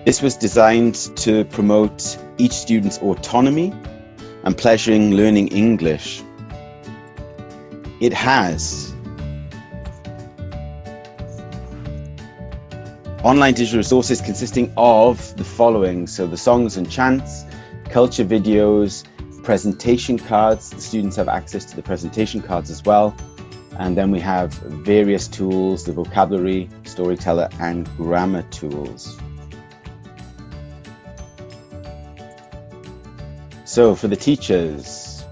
This was designed to promote each student's autonomy and pleasuring learning English. It has online digital resources consisting of the following. So the songs and chants, culture videos, presentation cards. The students have access to the presentation cards as well. And then we have various tools, the vocabulary, storyteller, and grammar tools. So for the teachers,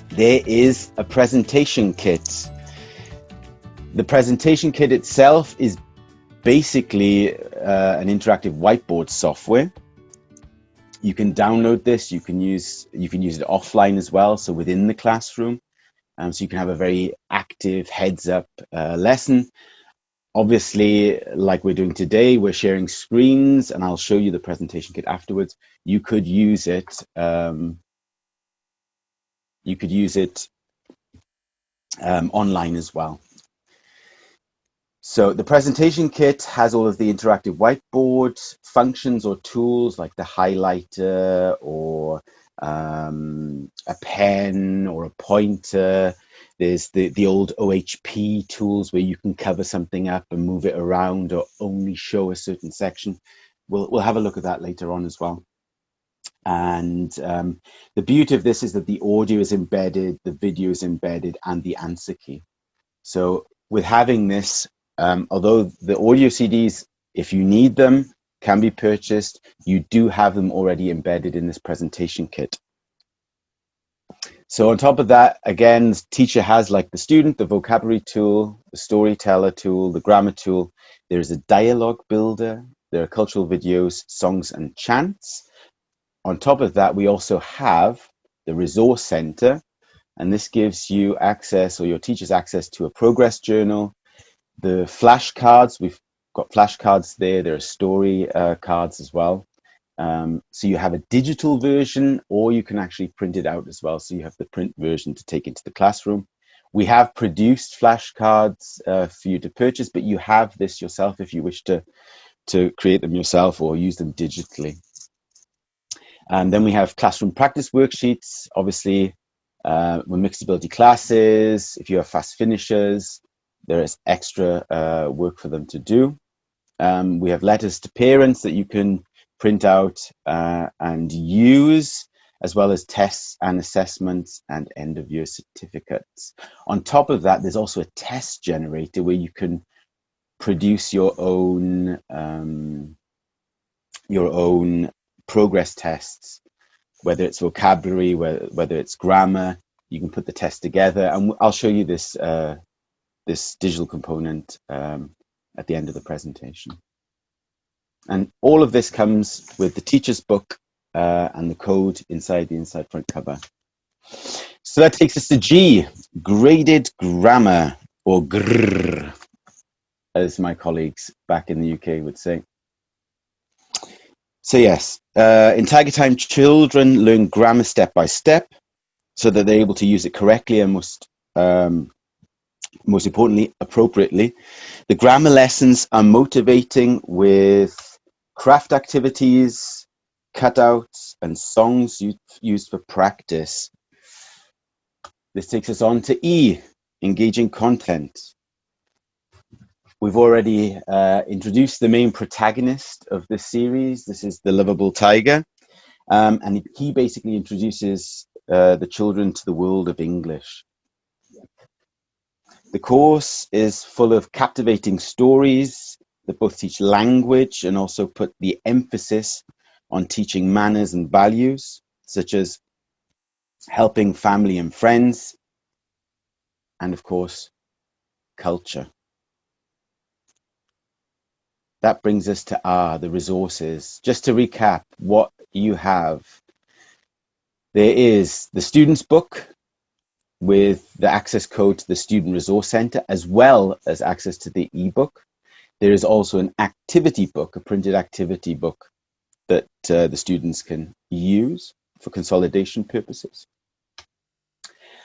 there is a presentation kit. The presentation kit itself is basically an interactive whiteboard software. You can download this. You can use it offline as well, so within the classroom. So you can have a very active heads-up lesson. Obviously, like we're doing today, we're sharing screens, and I'll show you the presentation kit afterwards. You could use it. Online as well. So the presentation kit has all of the interactive whiteboard functions or tools like the highlighter or a pen or a pointer. There's the old OHP tools where you can cover something up and move it around or only show a certain section. We'll have a look at that later on as well. And the beauty of this is that the audio is embedded, the video is embedded, and the answer key. So with having this, although the audio CDs, if you need them, can be purchased, you do have them already embedded in this presentation kit. So on top of that, again, the teacher has, like the student, the vocabulary tool, the storyteller tool, the grammar tool. There is a dialogue builder. There are cultural videos, songs, and chants. On top of that, we also have the resource center, and this gives you access, or your teachers access, to a progress journal, the flashcards. We've got flashcards there. There are story cards as well. So you have a digital version, or you can actually print it out as well. So you have the print version to take into the classroom. We have produced flashcards for you to purchase, but you have this yourself if you wish to create them yourself or use them digitally. And then we have classroom practice worksheets. Obviously, with mixed ability classes, if you have fast finishers, there is extra work for them to do. We have letters to parents that you can print out and use, as well as tests and assessments and end-of-year certificates. On top of that, there's also a test generator where you can produce your own progress tests, whether it's vocabulary, whether it's grammar. You can put the test together, and I'll show you this this digital component at the end of the presentation. And all of this comes with the teacher's book and the code inside the inside front cover. So that takes us to G, graded grammar, or GRR, as my colleagues back in the UK would say. So yes, in Tiger Time, children learn grammar step by step so that they're able to use it correctly and most importantly, appropriately. The grammar lessons are motivating with craft activities, cutouts, and songs used for practice. This takes us on to E, engaging content. We've already introduced the main protagonist of this series. This is the lovable tiger. And he basically introduces the children to the world of English. The course is full of captivating stories that both teach language and also put the emphasis on teaching manners and values, such as helping family and friends, and of course, culture. That brings us to R, the resources. Just to recap what you have, there is the student's book with the access code to the Student Resource Center, as well as access to the ebook. There is also an activity book, a printed activity book that the students can use for consolidation purposes.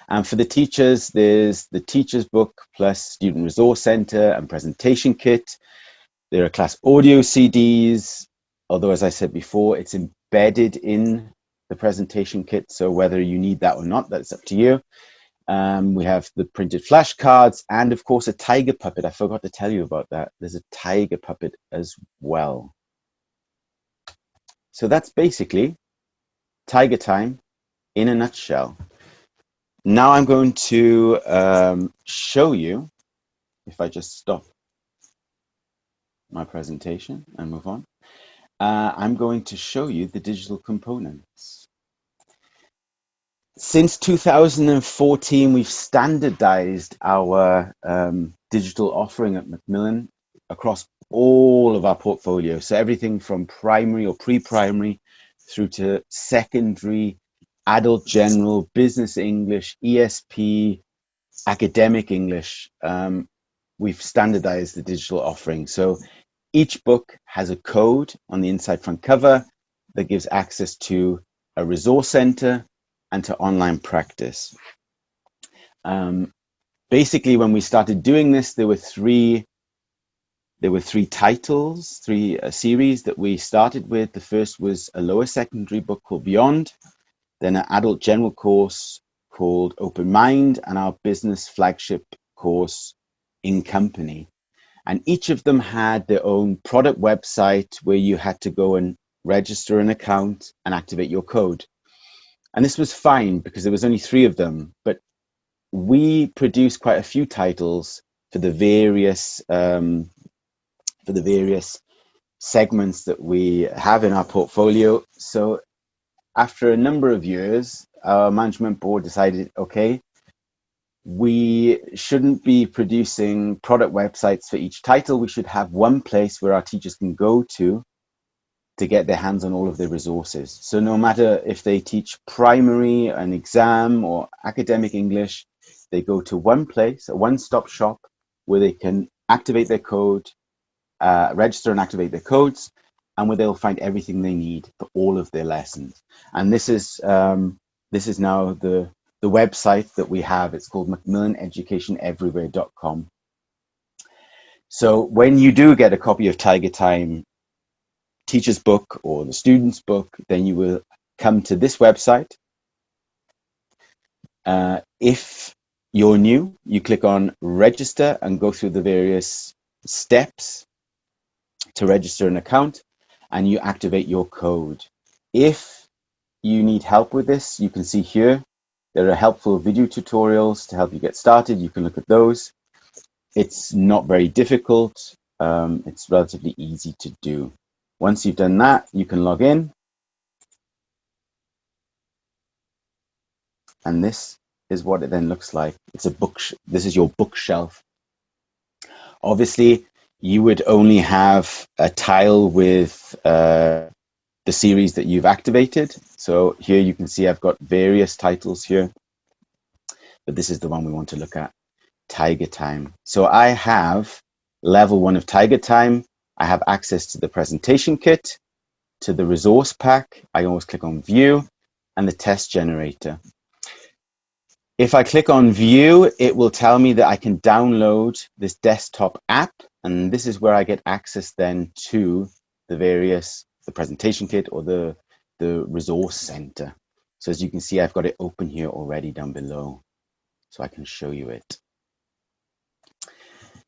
And for the teachers, there's the teacher's book plus Student Resource Center and presentation kit. There are class audio CDs, although as I said before, it's embedded in the presentation kit. So whether you need that or not, that's up to you. We have the printed flashcards and of course a tiger puppet. I forgot to tell you about that. There's a tiger puppet as well. So that's basically Tiger Time in a nutshell. Now I'm going to show you, if I just stop my presentation and move on, I'm going to show you the digital components. Since 2014, we've standardized our digital offering at Macmillan across all of our portfolio. So everything from primary or pre-primary through to secondary, adult general, business English, ESP, academic English. We've standardized the digital offering. So each book has a code on the inside front cover that gives access to a resource center and to online practice. Basically, when we started doing this, there were three titles, three series that we started with. The first was a lower secondary book called Beyond, then an adult general course called Open Mind, and our business flagship course In Company. And each of them had their own product website where you had to go and register an account and activate your code. And this was fine because there was only three of them, but we produced quite a few titles for the various segments that we have in our portfolio. So after a number of years, our management board decided, okay, we shouldn't be producing product websites for each title. We should have one place where our teachers can go to get their hands on all of the resources. So no matter if they teach primary, an exam, or academic English, they go to one place, a one-stop shop, where they can activate their code, register and activate their codes, and where they'll find everything they need for all of their lessons. And this is now the website that we have. It's called macmillaneducationeverywhere.com. So when you do get a copy of Tiger Time teacher's book or the student's book, then you will come to this website. If you're new, you click on register and go through the various steps to register an account, and you activate your code. If you need help with this, you can see here there are helpful video tutorials to help you get started. You can look at those. It's not very difficult. It's relatively easy to do. Once you've done that, you can log in. And this is what it then looks like. It's a book. This is your bookshelf. Obviously, you would only have a tile with the series that you've activated. So here you can see I've got various titles here, but this is the one we want to look at, Tiger Time. So I have level 1 of Tiger Time. I have access to the presentation kit, to the resource pack. I always click on view, and the test generator. If I click on view, it will tell me that I can download this desktop app, and this is where I get access then to the presentation kit or the resource center. So as you can see, I've got it open here already down below, so I can show you it.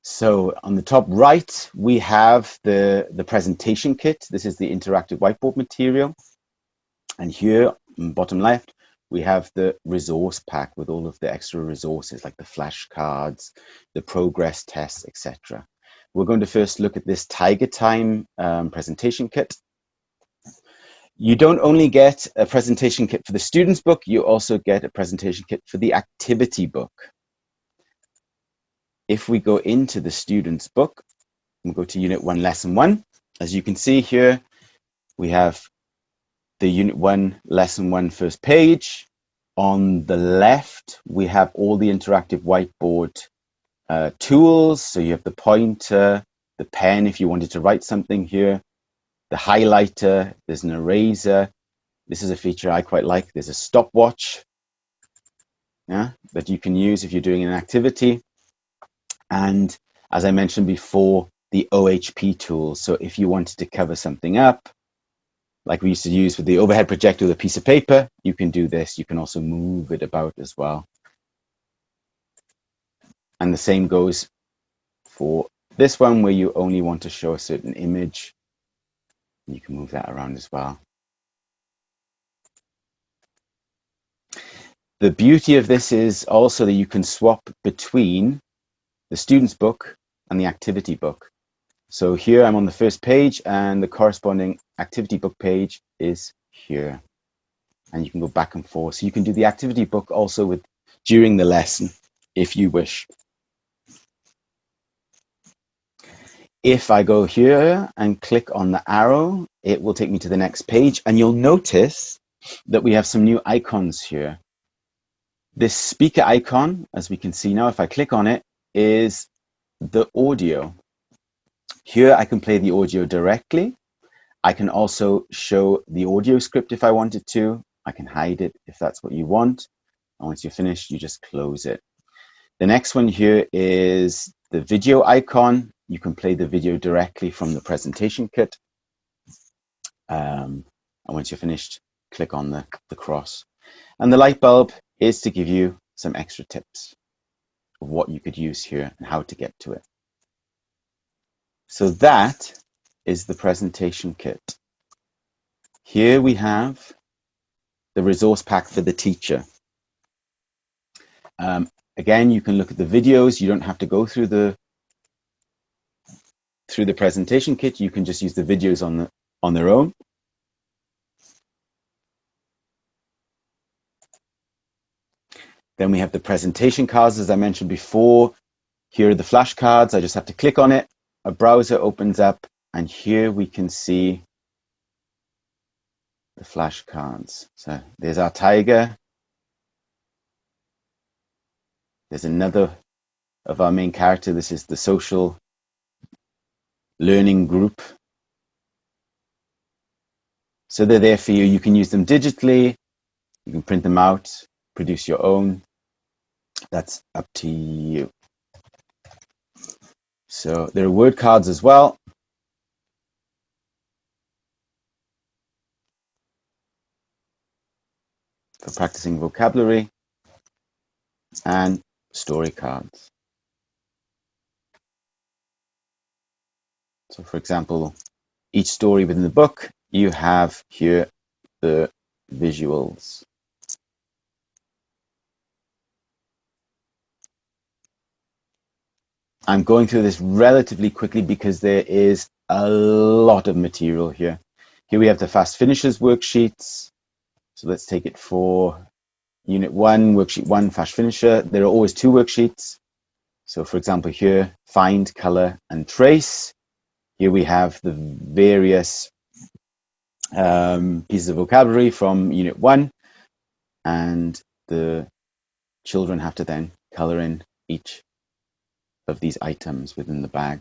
So on the top right, we have the presentation kit. This is the interactive whiteboard material. And here, bottom left, we have the resource pack with all of the extra resources like the flashcards, the progress tests, etc. We're going to first look at this Tiger Time presentation kit. You don't only get a presentation kit for the student's book, you also get a presentation kit for the activity book. If we go into the student's book, we'll go to Unit 1, Lesson 1. As you can see here, we have the Unit 1, Lesson 1 first page. On the left, we have all the interactive whiteboard tools. So you have the pointer, the pen if you wanted to write something here, the highlighter, there's an eraser. This is a feature I quite like. There's a stopwatch that you can use if you're doing an activity. And as I mentioned before, the OHP tool. So if you wanted to cover something up, like we used to use with the overhead projector with a piece of paper, you can do this. You can also move it about as well. And the same goes for this one where you only want to show a certain image. You can move that around as well. The beauty of this is also that you can swap between the student's book and the activity book. So here I'm on the first page and the corresponding activity book page is here. And you can go back and forth. So you can do the activity book also during the lesson if you wish. If I go here and click on the arrow, it will take me to the next page, and you'll notice that we have some new icons here. This speaker icon, as we can see now, if I click on it, is the audio. Here I can play the audio directly. I can also show the audio script if I wanted to. I can hide it if that's what you want. And once you're finished, you just close it. The next one here is the video icon. You can play the video directly from the presentation kit. And once you're finished, click on the cross. And the light bulb is to give you some extra tips of what you could use here and how to get to it. So that is the presentation kit. Here we have the resource pack for the teacher. Again, you can look at the videos. You don't have to go through the presentation kit. You can just use the videos on their own. Then we have the presentation cards, as I mentioned before. Here are the flashcards. I just have to click on it. A browser opens up, and here we can see the flashcards. So there's our tiger. There's another of our main character. This is the social learning group. So they're there for you. You can use them digitally. You can print them out, produce your own. That's up to you. So there are word cards as well. For practicing vocabulary, and story cards. So for example, each story within the book, you have here the visuals. I'm going through this relatively quickly because there is a lot of material here. Here we have the fast finishers worksheets. So let's take it for Unit 1, Worksheet 1, Fast Finisher. There are always two worksheets. So for example here, find, color, and trace. Here we have the various pieces of vocabulary from Unit 1, and the children have to then color in each of these items within the bag.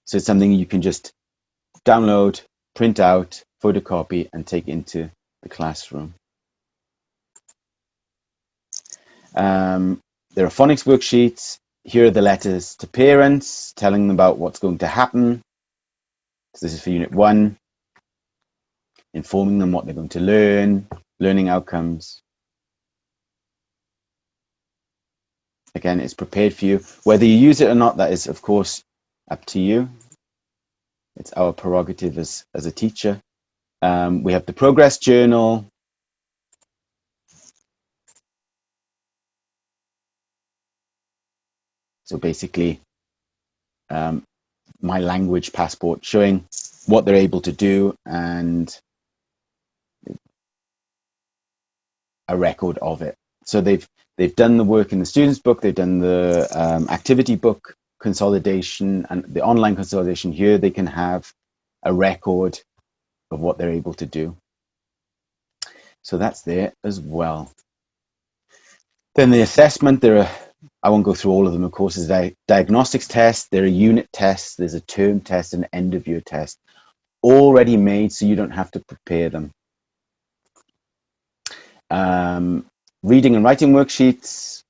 So it's something you can just download, print out, photocopy, and take into the classroom. There are phonics worksheets. Here are the letters to parents, telling them about what's going to happen. So this is for Unit 1, informing them what they're going to learn, learning outcomes. Again, it's prepared for you. Whether you use it or not, that is, of course, up to you. It's our prerogative as a teacher. We have the progress journal. So basically, my language passport, showing what they're able to do and a record of it. So they've done the work in the student's book, they've done the activity book consolidation and the online consolidation. Here they can have a record of what they're able to do. So that's there as well. Then the assessment, I won't go through all of them, of course. There's a diagnostics test, there are unit tests, there's a term test, and an end of year test, already made so you don't have to prepare them. Reading and writing worksheets,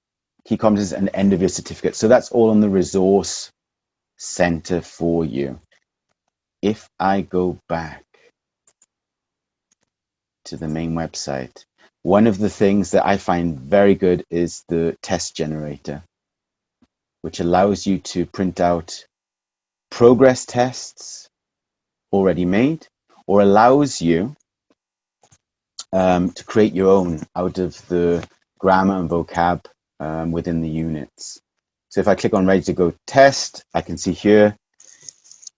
key competencies, and end of year certificate. So that's all on the resource center for you. If I go back to the main website. One of the things that I find very good is the test generator, which allows you to print out progress tests already made, or allows you to create your own out of the grammar and vocab within the units. So if I click on Ready to Go Test, I can see here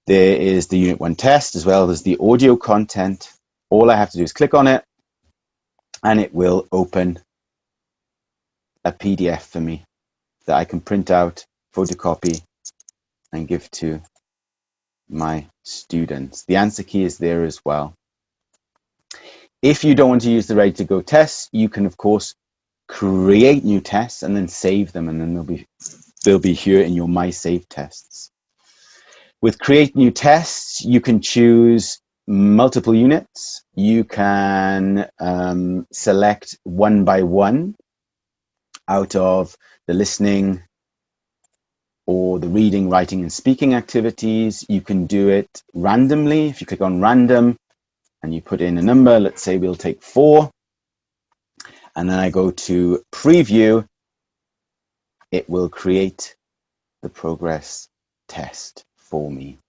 there is the Unit 1 test as well as the audio content. All I have to do is click on it and it will open a PDF for me that I can print out, photocopy, and give to my students. The answer key is there as well. If you don't want to use the Ready to Go tests, you can of course create new tests and then save them, and then they'll be here in your My Save Tests. With Create New Tests, you can choose multiple units. You can select one by one out of the listening or the reading, writing, and speaking activities. You can do it randomly. If you click on Random and you put in a number, let's say we'll take 4, and then I go to Preview, it will create the progress test for me.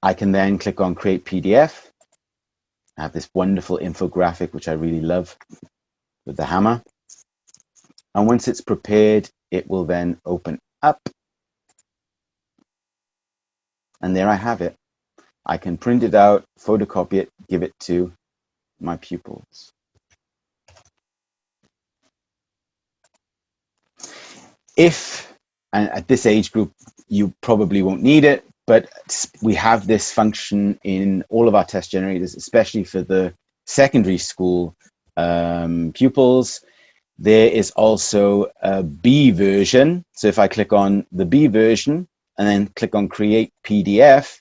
I can then click on Create PDF. I have this wonderful infographic, which I really love, with the hammer. And once it's prepared, it will then open up. And there I have it. I can print it out, photocopy it, give it to my pupils. If, and at this age group, you probably won't need it, but we have this function in all of our test generators, especially for the secondary school pupils. There is also a B version. So if I click on the B version and then click on Create PDF,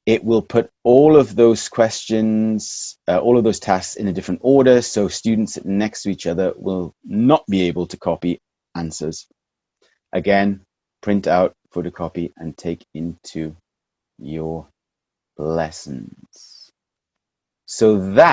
it will put all of those questions, all of those tasks in a different order. So students sitting next to each other will not be able to copy answers. Again, print out, photocopy, and take into your lessons. So that